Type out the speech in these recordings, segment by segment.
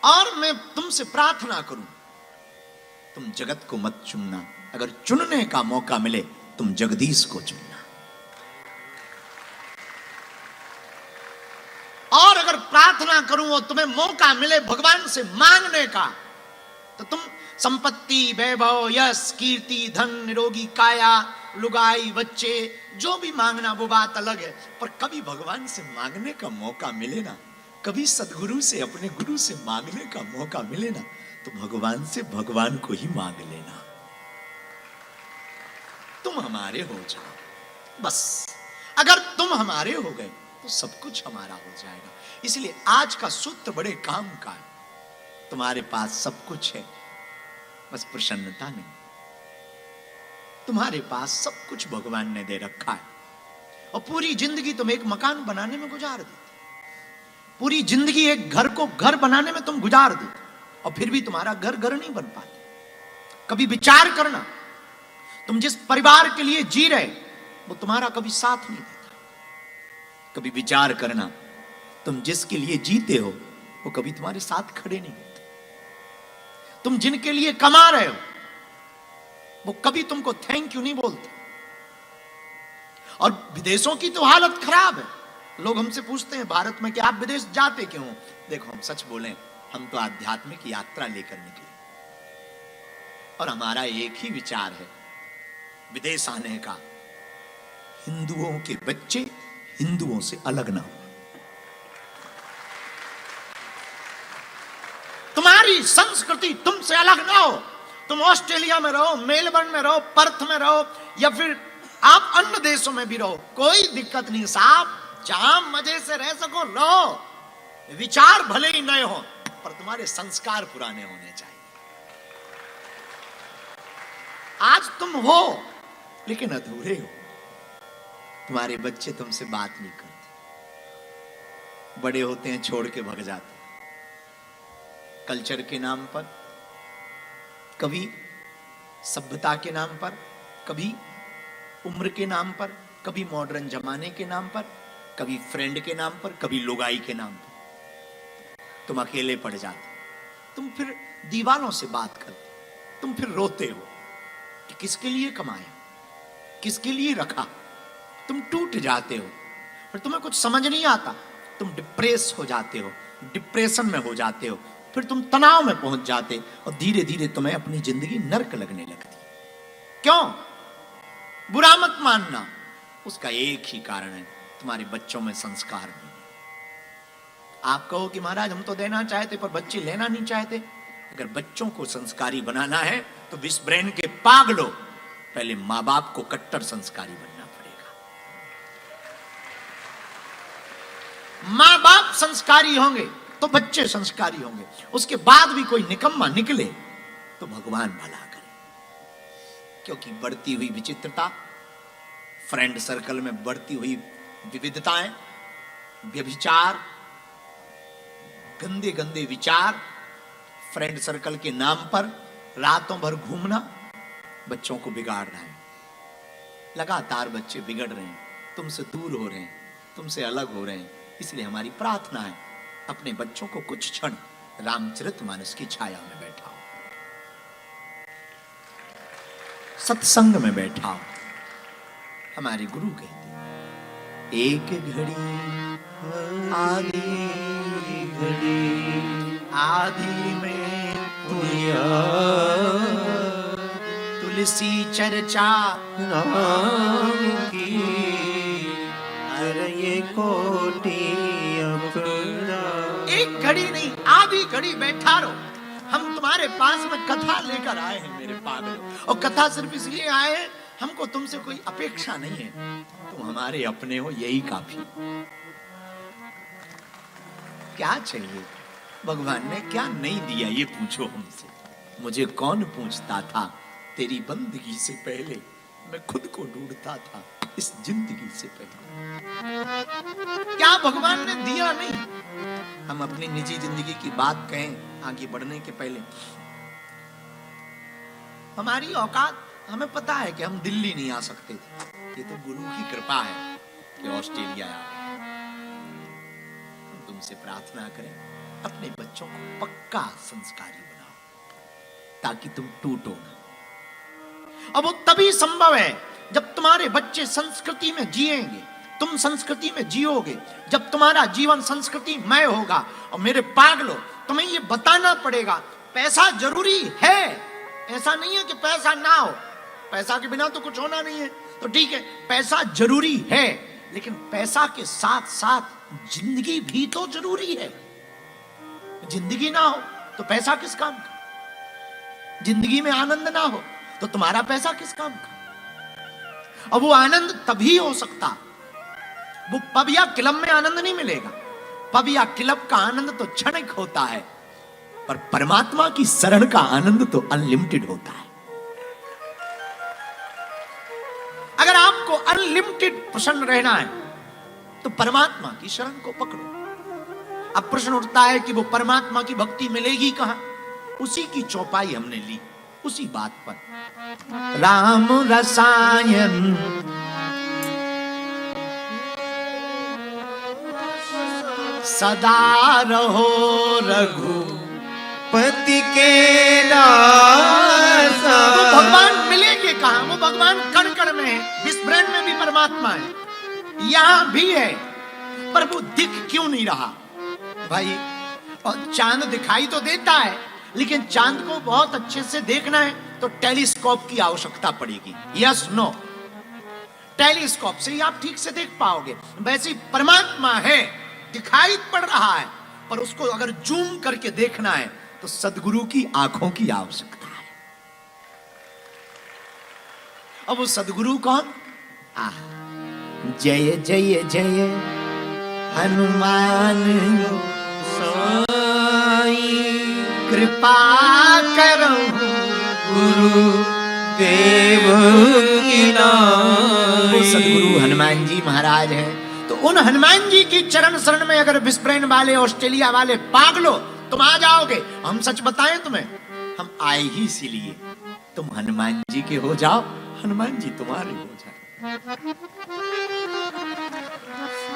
और मैं तुमसे प्रार्थना करूं, तुम जगत को मत चुनना, अगर चुनने का मौका मिले तुम जगदीश को चुनना। और अगर प्रार्थना करूं और तुम्हें मौका मिले भगवान से मांगने का, तो तुम संपत्ति, वैभव, यश, कीर्ति, धन, निरोगी काया, लुगाई, बच्चे, जो भी मांगना वो बात अलग है, पर कभी भगवान से मांगने का मौका मिले ना, कभी सदगुरु से, अपने गुरु से मांगने का मौका मिले ना, तो भगवान से भगवान को ही मांग लेना। तुम हमारे हो जाओ बस। अगर तुम हमारे हो गए तो सब कुछ हमारा हो जाएगा। इसलिए आज का सूत्र बड़े काम का है। तुम्हारे पास सब कुछ है, बस प्रसन्नता नहीं। तुम्हारे पास सब कुछ भगवान ने दे रखा है, और पूरी जिंदगी तुम एक मकान बनाने में गुजार देते, पूरी जिंदगी एक घर को घर बनाने में तुम गुजार देते, और फिर भी तुम्हारा घर घर नहीं बन पाता। कभी विचार करना, तुम जिस परिवार के लिए जी रहे वो तुम्हारा कभी साथ नहीं देता। कभी विचार करना, तुम जिसके लिए जीते हो वो कभी तुम्हारे साथ खड़े नहीं होते। तुम जिनके लिए कमा रहे हो वो कभी तुमको थैंक यू नहीं बोलते। और विदेशों की तो हालत खराब है। लोग हमसे पूछते हैं भारत में कि आप विदेश जाते क्यों? देखो, हम सच बोलें, हम तो आध्यात्मिक यात्रा लेकर निकले, और हमारा एक ही विचार है विदेश आने का, हिंदुओं के बच्चे हिंदुओं से अलग ना हो। तुम्हारी संस्कृति तुमसे अलग ना हो। तुम ऑस्ट्रेलिया में रहो, मेलबर्न में रहो, पर्थ में रहो, या फिर आप अन्य देशों में भी रहो, कोई दिक्कत नहीं साहब। जहां मजे से रह सको रहो। विचार भले ही नए हो, पर तुम्हारे संस्कार पुराने होने चाहिए। आज तुम हो लेकिन अधूरे हो। तुम्हारे बच्चे तुमसे बात नहीं करते, बड़े होते हैं छोड़ के भाग जाते हैं। कल्चर के नाम पर, कभी सभ्यता के नाम पर, कभी उम्र के नाम पर, कभी मॉडर्न जमाने के नाम पर, कभी फ्रेंड के नाम पर, कभी लुगाई के नाम पर तुम अकेले पड़ जाते। तुम फिर दीवारों से बात करते, तुम फिर रोते हो कि किसके लिए कमाया, किसके लिए रखा। तुम टूट जाते हो, और तुम्हें कुछ समझ नहीं आता। तुम डिप्रेस हो जाते हो, डिप्रेशन में हो जाते हो, फिर तुम तनाव में पहुंच जाते, और धीरे धीरे तुम्हें अपनी जिंदगी नर्क लगने लगती। क्यों? बुरा मत मानना, उसका एक ही कारण है, तुम्हारे बच्चों में संस्कार नहीं है। आप कहो कि महाराज हम तो देना चाहते पर बच्चे लेना नहीं चाहते। अगर बच्चों को संस्कारी बनाना है तो विस ब्रेन के पागलो, पहले मां बाप को कट्टर संस्कारी बनना पड़ेगा। मां बाप संस्कारी होंगे तो बच्चे संस्कारी होंगे। उसके बाद भी कोई निकम्मा निकले तो भगवान भला करे। क्योंकि बढ़ती हुई विचित्रता, फ्रेंड सर्कल में बढ़ती हुई विविधताएं, व्यभिचार, गंदे गंदे विचार, फ्रेंड सर्कल के नाम पर रातों भर घूमना बच्चों को बिगाड़ रहा है। लगातार बच्चे बिगड़ रहे हैं, तुमसे दूर हो रहे हैं, तुमसे अलग हो रहे हैं। इसलिए हमारी प्रार्थना है, अपने बच्चों को कुछ क्षण रामचरितमानस की छाया में बैठाओ, सत्संग में बैठाओ। हमारे गुरु कहते हैं, एक घड़ी आधी घड़ी आधी में पुनिया, तुलसी चर्चा नाम की, अरे ये कोटि अपना। एक घड़ी नहीं, आधी घड़ी बैठा रहो। हम तुम्हारे पास में कथा लेकर आए हैं मेरे पागलों, और कथा सिर्फ इसलिए आए हैं, हमको तुमसे कोई अपेक्षा नहीं है। तुम हमारे अपने हो, यही काफी। क्या चाहिए? भगवान ने क्या नहीं दिया ये पूछो हमसे। मुझे कौन पूछता था, तेरी बंदगी से पहले मैं खुद को ढूंढता था, इस जिंदगी से पहले। क्या भगवान ने दिया नहीं? हम अपनी निजी जिंदगी की बात कहें आगे बढ़ने के पहले, हमारी औकात, हमें पता है कि हम दिल्ली नहीं आ सकते थे। ये तो गुरु की कृपा है कि ऑस्ट्रेलिया आए। हम तुमसे प्रार्थना करें, अपने बच्चों को पक्का संस्कारी बनाओ ताकि तुम टूटो ना। अब वो तभी संभव है जब तुम्हारे बच्चे संस्कृति में जिएंगे, तुम संस्कृति में जियोगे, जब तुम्हारा जीवन संस्कृतिमय होगा। और मेरे पागलो, तुम्हें ये बताना पड़ेगा पैसा जरूरी है, ऐसा नहीं है कि पैसा ना हो। पैसा के बिना तो कुछ होना नहीं है, तो ठीक है पैसा जरूरी है, लेकिन पैसा के साथ साथ जिंदगी भी तो जरूरी है। जिंदगी ना हो तो पैसा किस काम का? जिंदगी में आनंद ना हो तो तुम्हारा पैसा किस काम का? अब वो आनंद तभी हो सकता, वो पब या क्लब में आनंद नहीं मिलेगा। पब या क्लब का आनंद तो क्षणिक होता है, पर परमात्मा की शरण का आनंद तो अनलिमिटेड होता है। अगर आपको अनलिमिटेड प्रसन्न रहना है तो परमात्मा की शरण को पकड़ो। अब प्रश्न उठता है कि वो परमात्मा की भक्ति मिलेगी कहां? उसी की चौपाई हमने ली, उसी बात पर। राम रसायन सदा रहो रघुपति के दास। वो भगवान मिलेंगे कहां? वो भगवान कण कण में है, विस्मरण में भी परमात्मा है, यहां भी है, पर वो दिख क्यों नहीं रहा भाई? और चांद दिखाई तो देता है, लेकिन चांद को बहुत अच्छे से देखना है तो टेलीस्कोप की आवश्यकता पड़ेगी। Yes no? टेलीस्कोप से ही आप ठीक से देख पाओगे। वैसे ही परमात्मा है, दिखाई पड़ रहा है, पर उसको अगर जूम करके देखना है तो सदगुरु की आंखों की आवश्यकता है। अब वो सदगुरु कौन? जय जय जय हनुमान साई, कृपा करो गुरु देव की नाई। वो सदगुरु हनुमान जी महाराज हैं। तो उन हनुमान जी की चरण शरण में अगर विस्मरण वाले ऑस्ट्रेलिया वाले पागलो तुम आ जाओगे, हम सच बताएं तुम्हें, हम आए ही इसीलिए। तुम हनुमान जी के हो जाओ, हनुमान जी तुम्हारे हो जाए।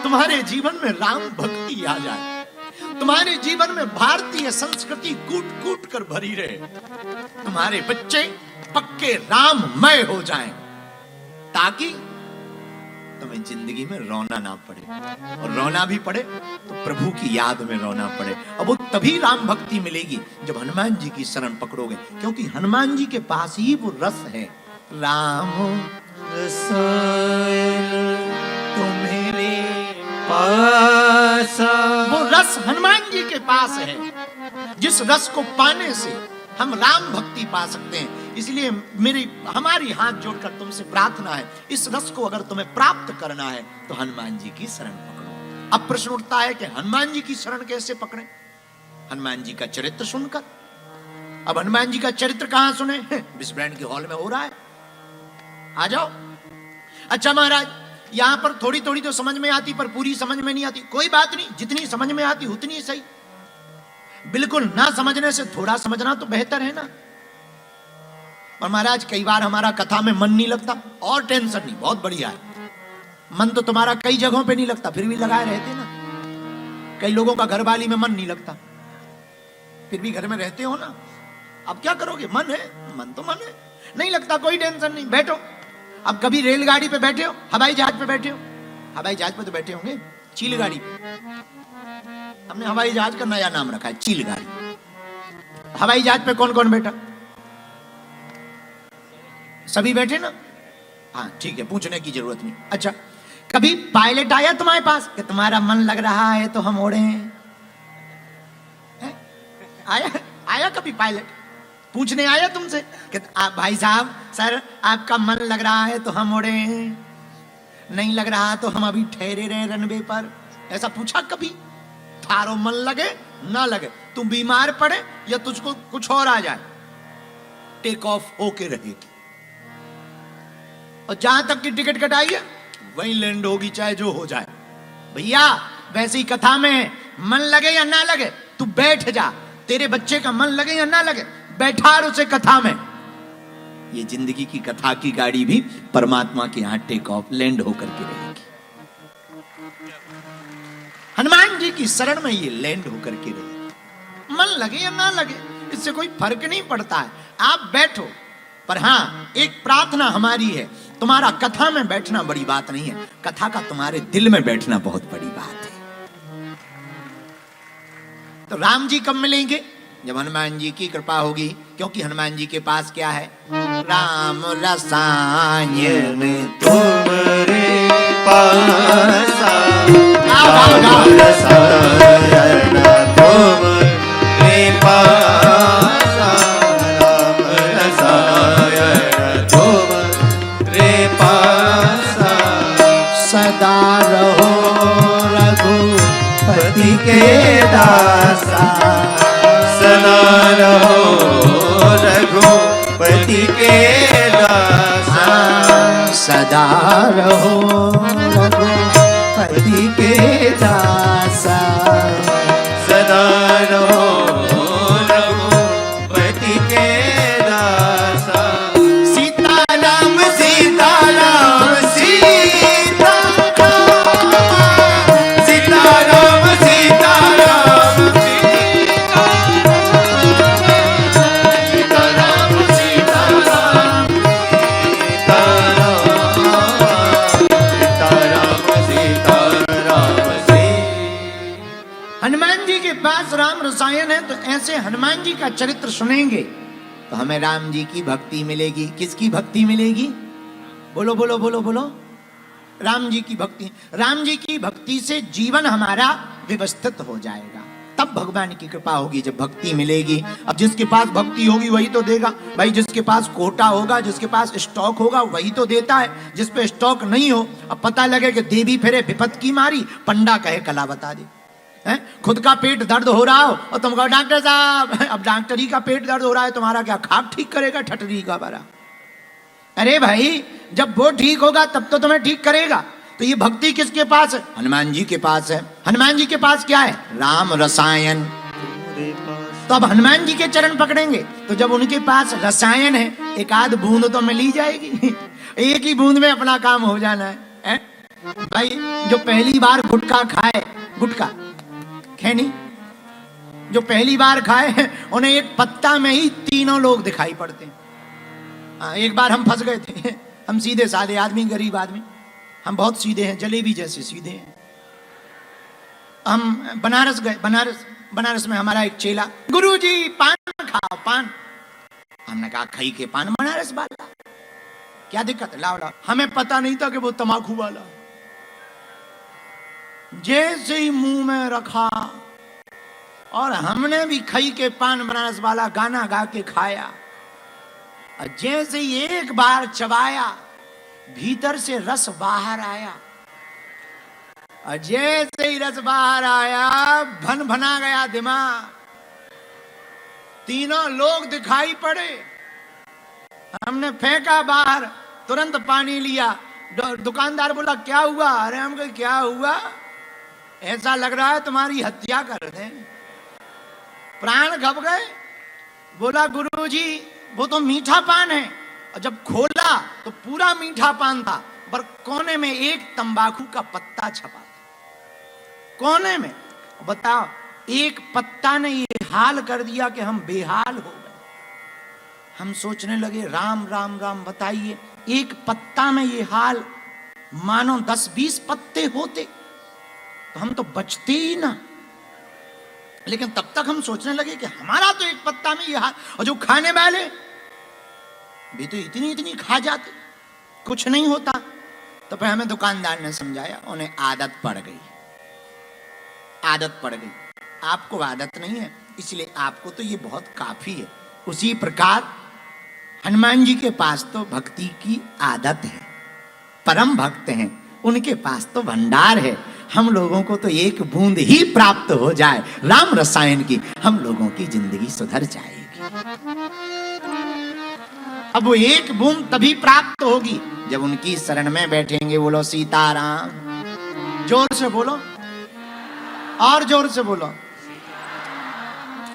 तुम्हारे जीवन में राम भक्ति आ जाए, तुम्हारे जीवन में भारतीय संस्कृति कूट कूट कर भरी रहे, तुम्हारे बच्चे पक्के राममय हो जाएं, ताकि तुम्हें जिंदगी में रोना ना पड़े, और रोना भी पड़े तो प्रभु की याद में रोना पड़े। अब वो तभी राम भक्ति मिलेगी जब हनुमान जी की शरण पकड़ोगे, क्योंकि हनुमान जी के पास ही वो रस है। राम रसायन तो मेरे पास, वो रस हनुमान जी के पास है, जिस रस को पाने से हम राम भक्ति पा सकते हैं। इसलिए हमारी हाथ जोड़कर तुमसे प्रार्थना है, इस रस को अगर तुम्हें प्राप्त करना है तो हनुमान जी की शरण पकड़ो। अब प्रश्न उठता है कि हनुमान जी की शरण कैसे पकड़ें? हनुमान जी का चरित्र सुनकर। अब हनुमान जी का चरित्र कहां सुने? विस्मरण के हॉल में हो रहा है, आ जाओ। अच्छा महाराज, यहां पर थोड़ी थोड़ी तो समझ में आती, पर पूरी समझ में नहीं आती। कोई बात नहीं, जितनी समझ में आती उतनी सही। बिल्कुल ना समझने से थोड़ा समझना तो बेहतर है ना। और महाराज कई बार हमारा कथा में मन नहीं लगता, और टेंशन नहीं, बहुत बढ़िया है। मन तो तुम्हारा कई जगहों पे नहीं लगता, फिर भी लगाए रहते ना। कई लोगों का घरवाली में मन नहीं लगता, फिर भी घर में रहते हो ना। अब क्या करोगे? मन है, मन तो मन है, नहीं लगता, कोई टेंशन नहीं, बैठो। अब कभी रेलगाड़ी पे बैठे हो, हवाई जहाज पे बैठे हो? हवाई जहाज पे तो बैठे होंगे, चील गाड़ी। हमने हवाई जहाज का नया नाम रखा है, चील गाड़ी। हवाई जहाज पे कौन कौन बैठा? सभी बैठे ना? हाँ ठीक है, पूछने की जरूरत नहीं। अच्छा, कभी पायलट आया तुम्हारे पास कि तुम्हारा मन लग रहा है तो हम उड़े? आया कभी पायलट पूछने आया तुमसे कि भाई साहब, सर आपका मन लग रहा है तो हम उड़े, नहीं लग रहा तो हम अभी ठहरे रहे रनवे पर? ऐसा पूछा कभी? थारो मन लगे ना लगे, तुम बीमार पड़े या तुझको कुछ और आ जाए, टेक ऑफ होके रहेगी। और जहां तक की टिकट कटाई है वहीं लैंड होगी, चाहे जो हो जाए। भैया वैसी कथा में मन लगे या ना लगे, तू बैठ जा। तेरे बच्चे का मन लगे या ना लगे, बैठा उसे कथा में। ये जिंदगी की कथा की गाड़ी भी परमात्मा के यहां टेक ऑफ लैंड होकर के रहेगी। हनुमान जी की शरण में ये लैंड होकर के रहेगी। मन लगे या ना लगे इससे कोई फर्क नहीं पड़ता है, आप बैठो। पर हाँ, एक प्रार्थना हमारी है, तुम्हारा कथा में बैठना बड़ी बात नहीं है, कथा का तुम्हारे दिल में बैठना बहुत बड़ी बात है। तो राम जी कब मिलेंगे? जब हनुमान जी की कृपा होगी, क्योंकि हनुमान जी के पास क्या है? राम रसायन तुम्हारे पास राम रसायन तुम्हारे पास, राम रसायन तुम्हारे पास, सदा रहो रघुपति के दासा, सदा रहो रघुपति के दासा, सदा रहो रघुपति के दासा, सदा रहो रघुपति के दासा। सीताराम सीताराम सीताराम, सीताराम सीताराम सीताराम, सीताराम सीताराम सीताराम। हनुमान जी के पास राम रसायन है, तो ऐसे हनुमान जी का चरित्र सुनेंगे तो हमें राम जी की भक्ति मिलेगी। किसकी भक्ति मिलेगी? बोलो बोलो बोलो बोलो। राम जी की भक्ति। राम जी की भक्ति से जीवन हमारा व्यवस्थित हो जाएगा, तब भगवान की कृपा होगी, जब भक्ति मिलेगी। अब जिसके पास भक्ति होगी वही तो देगा भाई, जिसके पास कोटा होगा, जिसके पास स्टॉक होगा वही तो देता है। जिस पे स्टॉक नहीं हो, अब पता लगे कि देवी फिरे विपत की मारी, पंडा कहे कला बता दे। है? खुद का पेट दर्द हो रहा हो और तुम कहो डॉक्टर साहब, अब डॉक्टरी का पेट दर्द हो रहा है, तुम्हारा क्या खाक ठीक करेगा ठटरी का बरा? अरे भाई, जब वो ठीक होगा तब तो तुम्हें ठीक करेगा। तो ये भक्ति किसके पास है? हनुमान जी के पास है। हनुमान जी के पास क्या है? राम रसायन। तो अब हनुमान जी के चरण पकड़ेंगे, तो जब उनके पास रसायन है, एक आध बूंद तो मिल ही जाएगी। एक ही बूंद में अपना काम हो जाना है? भाई, जो पहली बार गुटखा खाए, गुटखा खैनी, जो पहली बार खाए, उन्हें एक पत्ता में ही तीनों लोग दिखाई पड़ते हैं। एक बार हम फंस गए थे, हम सीधे साधे आदमी, गरीब आदमी, हम बहुत सीधे हैं, जलेबी जैसे सीधे हैं। हम बनारस गए, बनारस में हमारा एक चेला, गुरुजी पान खाओ पान। हमने कहा खाई के पान बनारस वाला, क्या दिक्कत है, लाओ लाओ। हमें पता नहीं था कि वो तमाकू वाला। जैसे ही मुंह में रखा और हमने भी खाई के पान बनारस वाला गाना गा के खाया, और जैसे ही एक बार चबाया, भीतर से रस बाहर आया, और जैसे ही रस बाहर आया, भन भना गया दिमाग, तीनों लोग दिखाई पड़े। हमने फेंका बाहर, तुरंत पानी लिया। दुकानदार बोला क्या हुआ? अरे हम कहे क्या हुआ, ऐसा लग रहा है तुम्हारी हत्या कर दें, प्राण खप गए। बोला गुरुजी वो तो मीठा पान है। और जब खोला तो पूरा मीठा पान था, पर कोने में एक तंबाकू का पत्ता छपा था, कोने में। बताओ, एक पत्ता ने ये हाल कर दिया कि हम बेहाल हो गए। हम सोचने लगे राम राम राम, बताइए एक पत्ता में ये हाल, मानो 10-20 पत्ते होते तो हम तो बचते ही ना। लेकिन तब तक हम सोचने लगे कि हमारा तो एक पत्ता में ये हाल, और जो खाने वाले भी तो इतनी इतनी खा जाते, कुछ नहीं होता। तो फिर हमें दुकानदार ने समझाया, उन्हें आदत पड़ गई, आदत पड़ गई। आपको आदत नहीं है, इसलिए आपको तो ये बहुत काफी है। उसी प्रकार हनुमान जी के पास तो भक्ति की आदत है, परम भक्त हैं, उनके पास तो भंडार है। हम लोगों को तो एक बूंद ही प्राप्त हो जाए राम रसायन की, हम लोगों की जिंदगी सुधर जाएगी। अब वो एक बूंद तभी प्राप्त होगी जब उनकी शरण में बैठेंगे। बोलो सीताराम, जोर से बोलो, और जोर से बोलो।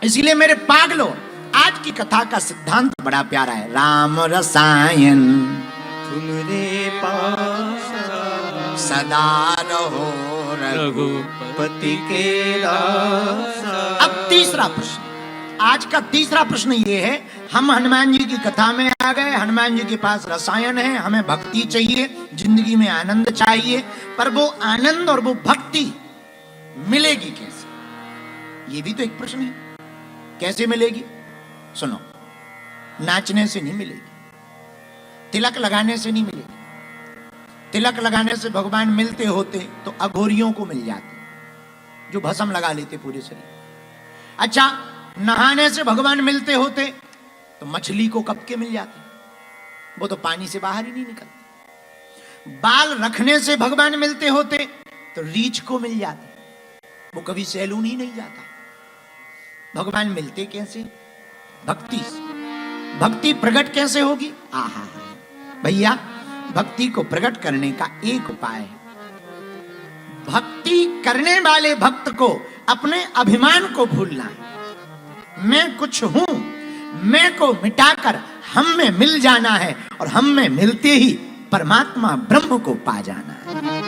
इसलिए मेरे पागलों, आज की कथा का सिद्धांत बड़ा प्यारा है। राम रसायन तुम्हारे पास, सदा रहो रघुपति के दासा। अब तीसरा प्रश्न, आज का तीसरा प्रश्न ये है, हम हनुमान जी की कथा में आ गए, हनुमान जी के पास रसायन है, हमें भक्ति चाहिए, जिंदगी में आनंद चाहिए, पर वो आनंद और वो भक्ति मिलेगी कैसे? ये भी तो एक प्रश्न है, कैसे मिलेगी? सुनो, नाचने से नहीं मिलेगी, तिलक लगाने से नहीं मिलेगी। तिलक लगाने से भगवान मिलते होते तो अघोरियों को मिल जाते, जो भस्म लगा लेते पूरे शरीर। अच्छा, नहाने से भगवान मिलते होते तो मछली को कब के मिल जाते, वो तो पानी से बाहर ही नहीं निकलती। बाल रखने से भगवान मिलते होते तो रीछ को मिल जाते, वो कभी सैलून ही नहीं जाता। भगवान मिलते कैसे? भक्ति से। भक्ति प्रकट कैसे होगी? आहा भैया, भक्ति को प्रकट करने का एक उपाय है, भक्ति करने वाले भक्त को अपने अभिमान को भूलना है। मैं कुछ हूं, मैं को मिटाकर हम में मिल जाना है, और हम में मिलते ही परमात्मा ब्रह्म को पा जाना है।